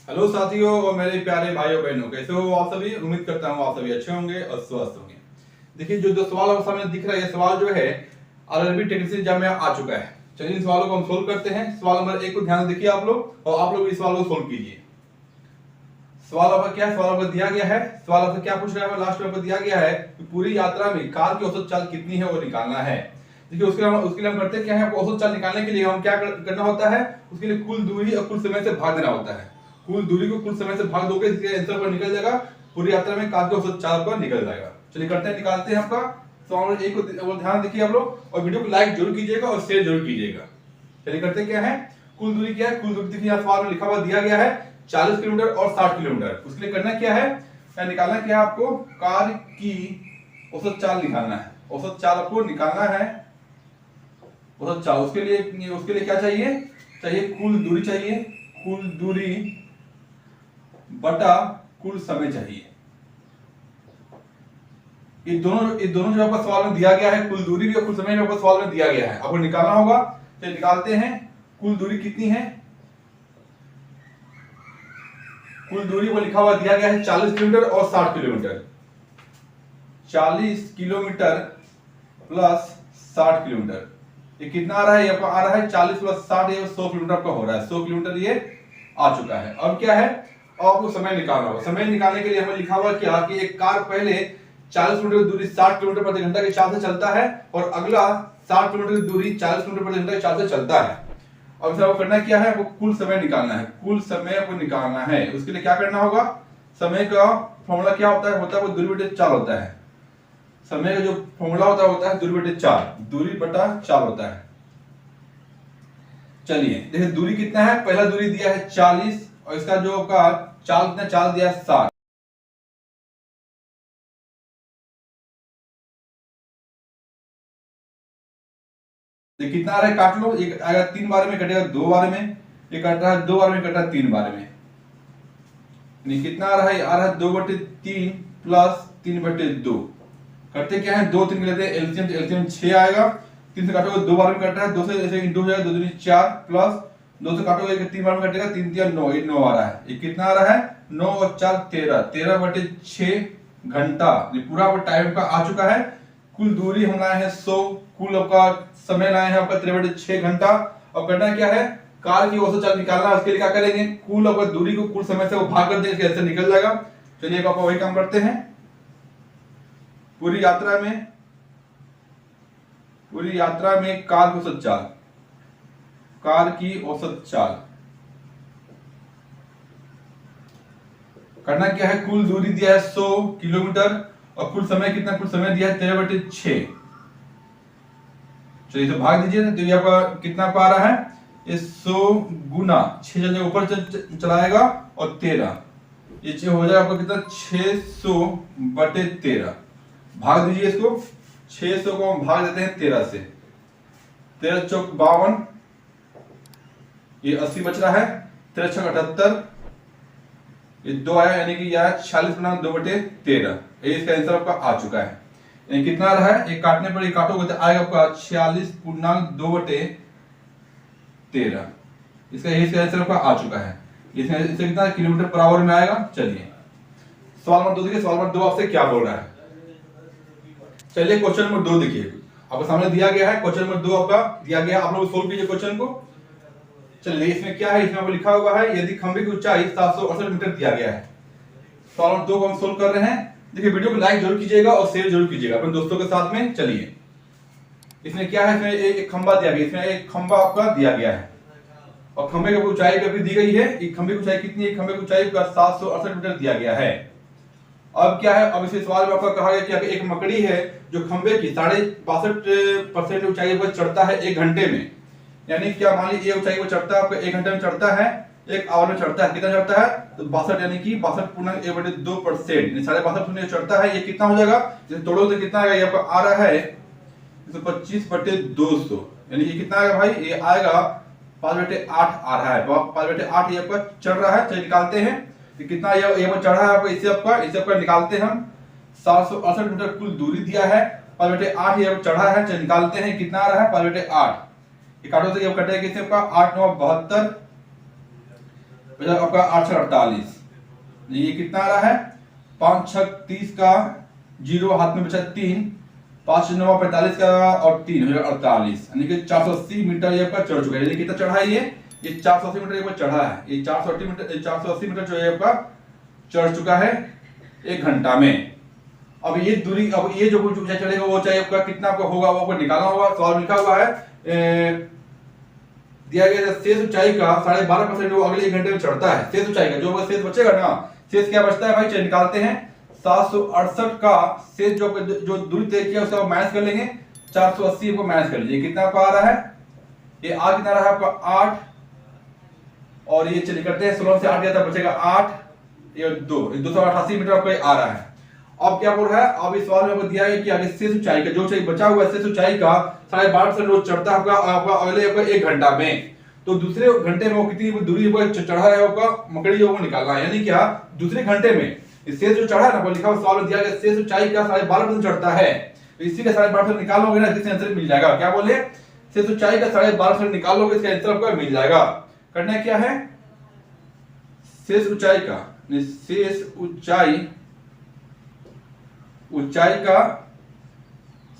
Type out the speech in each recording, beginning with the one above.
Hello साथियों और मेरे प्यारे भाइयों बहनों, कैसे हो आप सभी। उम्मीद करता हूँ आप सभी अच्छे होंगे और स्वस्थ होंगे। देखिए जो जो सवाल आपके सामने दिख रहा है, ये सवाल जो है आरआरबी टेक्नीशियन एग्जाम में आ चुका है। चलिए इन सवालों को हम सोल्व करते हैं। सवाल नंबर 1 को ध्यान से देखिए आप लोग, और आप लोग इस सवाल को सोल्व कीजिए। सवाल आपका क्या है, सवाल आपको दिया गया है। सवाल आपसे क्या पूछ रहा है, लास्ट में आपको दिया गया है कि पूरी यात्रा में कार की औसत चाल कितनी है वो निकालना है। देखिए उसके लिए हम करते क्या है, औसत चाल निकालने के लिए हम क्या करना होता है, उसके लिए कुल दूरी और कुल समय से भाग देना होता है। कुल दूरी को कुल समय से भाग दोगे, इसके आंसर पर निकल जाएगा, पूरी यात्रा में कार की औसत चाल पर निकल जाएगा। चलिए करते हैं, निकालते हैं आपका सवाल नंबर 1 को ध्यान देखिए आप लोग, और वीडियो को लाइक जरूर कीजिएगा और शेयर जरूर कीजिएगा। चलिए करते क्या है, कुल दूरी क्या है, कुल दूरी देखिए सवाल में लिखा हुआ दिया गया है 40 किलोमीटर और 60 किलोमीटर। उसके लिए करना क्या है, निकालना क्या है आपको, कार की औसत चाल निकालना है। औसत चाल आपको निकालना है, औसत चाल। उसके लिए क्या चाहिए, कुल दूरी चाहिए, कुल दूरी बटा कुल समय चाहिए। ये दोनों जो आपका सवाल में दिया गया है, कुल दूरी भी और कुल समय भी आपको सवाल में दिया गया है, आपको निकालना होगा। चलिए निकालते हैं। कुल दूरी कितनी है, कुल दूरी को लिखा हुआ दिया गया है 40 किलोमीटर और 60 किलोमीटर। 40 किलोमीटर प्लस 60 किलोमीटर, ये कितना आ रहा है, ये आ रहा है 40 प्लस 60, ये 100 किलोमीटर का हो रहा है। 100 किलोमीटर ये आ चुका है। अब क्या है, अब आपको समय निकालना होगा। समय निकालने के लिए हमें लिखा हुआ क्या कि एक कार पहले 40 किलोमीटर दूरी 60 किलोमीटर प्रति घंटा के चाल से चलता है, और अगला 60 किलोमीटर की दूरी 40 किलोमीटर प्रति घंटा के चाल से चलता है। अब आपको करना क्या है, आपको कुल समय निकालना है। कुल समय को निकालना है, उसके लिए क्या करना होगा, समय का फॉर्मूला क्या होता है वो दूरी बटे चाल होता है। समय का जो फॉर्मूला होता है दूरी बटे चाल, दूरी बटा चाल होता है। चलिए देखिए दूरी कितना है, पहला दूरी दिया है 40 और इसका जो आपका चाल कितना, चाल दिया है 60। कितना आ रहा है, काट लो। एक आएगा 3 बार में, कटेगा 2 बार में, ये कट रहा है 2 बार में, कट रहा है 3 बार में। कितना आ रहा है, आ रहा है 2/3 प्लस 3/2। करते क्या है, 2 3 के लेते हैं एलसीएम, तो एलसीएम 6 आएगा। 3 से काटोगे 2 बार में कट रहा है, 2 से ऐसे इंटू हो जाएगा, 2 दूनी 4 प्लस 2 से काटोगे 3 बार में कटेगा, 3 3 9, ये 9 आ रहा है। ये कितना आ रहा है, 9 और 4 13, 13/6 घंटा ये पूरा टाइम का आ चुका है। कुल दूरी हम लाए हैं 100, कुल आपका समय लाए हैं आपका 13/6 घंटा। अब करना क्या है, कार की औसत चाल निकालना है। उसके लिए क्या करेंगे, कुल आपका दूरी को कुल समय से वो भाग कर देंगे, इसके निकल जाएगा। चलिए आप वही काम करते हैं। पूरी यात्रा में कार की औसत चाल, कार की औसत चाल करना क्या है, कुल दूरी दिया है 100 किलोमीटर और कुल समय कितना, कुल समय दिया है 13/6। चलिए इसे भाग दीजिए, तो ये आपका कितना आ रहा है, ये 100 गुना 6 जगह ऊपर चलाएगा और 13, ये हो जाएगा आपका कितना 600/13। भाग दीजिए इसको, 600 को हम भाग देते हैं 13 से, 13 चौक 52, ये 80 बच रहा है, 13 छक 78, ये 2 आया, यानी कि यह 46 बना 2/13। ये इसका आंसर आपका आ चुका है। ये कितना रहा है, एक काटने पर, ये काटोगे तो आएगा आपका 46.2/13। इसका आंसर आपका आ चुका है। इसमें इससे कितना किलोमीटर पर आवर में आएगा। चलिए सवाल नंबर 2 देखिए, सवाल नंबर 2 आपसे क्या बोल रहा है। चलिए क्वेश्चन नंबर 2 देखिए, आपके सामने दिया गया है। क्वेश्चन नंबर 2 आपका दिया गया, आप लोग सोल्व कीजिए क्वेश्चन को। चलिए इसमें क्या है, इसमें आपको लिखा हुआ है यदि खंभे की ऊंचाई 768 मीटर दिया गया है। सवाल नंबर 2 को हम सोल्व कर रहे हैं। देखिए वीडियो को लाइक जरूर कीजिएगा और शेयर जरूर कीजिएगा अपने दोस्तों के साथ में। चलिए इसमें क्या है, इसमें एक खंभा दिया गया, इसमें एक खंभा आपका दिया गया है और खंभे की ऊंचाई भी दी गई है। एक खंभे की ऊंचाई कितनी है, खंभे की ऊंचाई 768 मीटर दिया गया है। अब क्या है, अब इस सवाल में आपका कहा गया कि एक मकड़ी है जो खंभे की 62.5% ऊंचाई पर चढ़ता है 1 घंटे में। यानी क्या, मान लीजिए ऊंचाई पर चढ़ता है आपका 1 घंटे में चढ़ता है, 1 आवर में चढ़ता है, कितना चढ़ता है, तो 62, यानी कि 62.1/2%, 62.5 चढ़ता है। ये कितना हो जाएगा, जैसे तोड़ो तो कितना आएगा, ये आपका आ रहा है 125/200, यानी ये कितना आएगा भाई, ये आएगा 5/8 आ रहा है। 5/8 ये आपका चढ़ रहा है। चलिए निकालते हैं कि कितना ये चढ़ा है आपका, इसे आपका निकालते हैं हम। 768 मीटर कुल दूरी दिया है, 5/8 ये चढ़ा है। चलिए निकालते हैं कितना आ रहा है, 5/8। ये काटो तो ये कटेगा किससे आपका, 8 9 72, बचा आपका 8 6 48, ये कितना आ रहा है 5 6 30 का 0 हाथ में बचा 3, 5 9 45 का और 3 48, यानी कि 480 मीटर ये आपका चढ़ चुका है। ये कितना चढ़ा है ये 480 मीटर एक बार चढ़ा है। ये 480 मीटर जो है आपका चढ़ चुका है 1 घंटा में। अब ये दूरी, अब ये जो कुछ ऊंचाई चढ़ेगा वो चाहिए आपका कितना आपका होगा, वो आपको निकालना होगा। सवाल लिखा हुआ है दिया गया शेष ऊंचाई का 12.5% वो अगले 1 घंटे में चढ़ता है। शेष ऊंचाई का जो शेष बचेगा ना, शेष क्या बचता है भाई, चलिए निकालते हैं। 768 का शेष जो दूरी तय किया उसका माइनस कर लेंगे, 480 को माइनस कर लीजिए, कितना आपका आ रहा है, ये आ कितना रहा है आपका 8, और ये चलिए करते हैं 16 से 8 गया था, बचेगा 8, ये 288 मीटर आपका आ रहा है। अब क्या बोल रहा है, अब इस सवाल में आपको दिया है कि आगे शेष ऊंचाई का जो बचा हुआ है शेष ऊंचाई का 12.5% रोज चढ़ता है आपका अगले 1 घंटा में। तो दूसरे घंटे में वो कितनी दूरी चढ़ा है आपका मकड़ी जो वो निकालना है, यानी क्या दूसरे घंटे में शेष जो चढ़ा है ना, वो लिखा हुआ सवाल में दिया गया शेष ऊंचाई का 12.5% चढ़ता है। तो इसी का 12.5% निकालोगे ना, इसका आंसर मिल जाएगा। क्या बोले, शेष ऊंचाई का 12.5% निकालोगे, इसका आंसर आपका मिल जाएगा। करना क्या है, शेष ऊंचाई का ऊंचाई का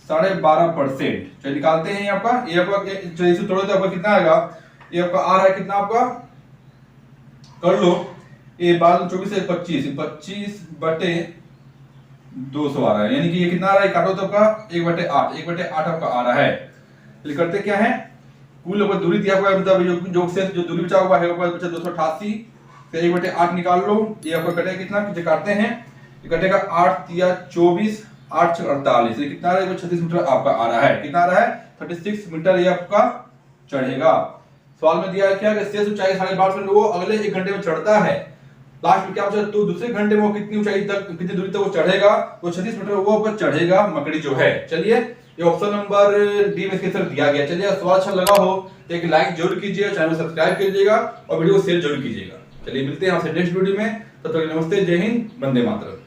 12.5% चलिए निकालते हैं। आपका ये आपका चलिए इसे तोड़ो तो आपका कितना आएगा, ये आपका आ रहा है कितना, आपका कर लो, ये 12 24 से 25 बटे 200 आ रहा है, यानी कि ये कितना आ रहा है, काटो तो आपका 1/8 आपका आ रहा है। चलिए करते क्या है, कुल आपका दूरी दिया हुआ है, मतलब जो दूरी बचा हुआ है आपका बचा 288 से 1/8 निकाल लो, ये आपका कटेगा कितना, काटते हैं, ये कटेगा 8 या 24 8 6 48, ये कितना आ रहा है, 36 मीटर आपका आ रहा है। कितना आ रहा है 36 मीटर ये आपका चढ़ेगा। सवाल में दिया है क्या, शेष ऊंचाई 12.5% वो अगले 1 घंटे में चढ़ता है। लास्ट में क्या बचा, तो दूसरे घंटे में वो कितनी ऊंचाई तक, कितनी दूरी तक वो चढ़ेगा, तो 36 मीटर वो ऊपर चढ़ेगा मकड़ी जो है। चलिए ये ऑप्शन नंबर डी में इसके आंसर दिया गया। चलिए सवाल अच्छा लगा हो तो एक लाइक जरूर कीजिए, चैनल सब्सक्राइब कीजिएगा और वीडियो को शेयर जरूर कीजिएगा। चलिए मिलते हैं आपसे नेक्स्ट वीडियो में, तब तक नमस्ते, जय हिंद, वंदे मातरम।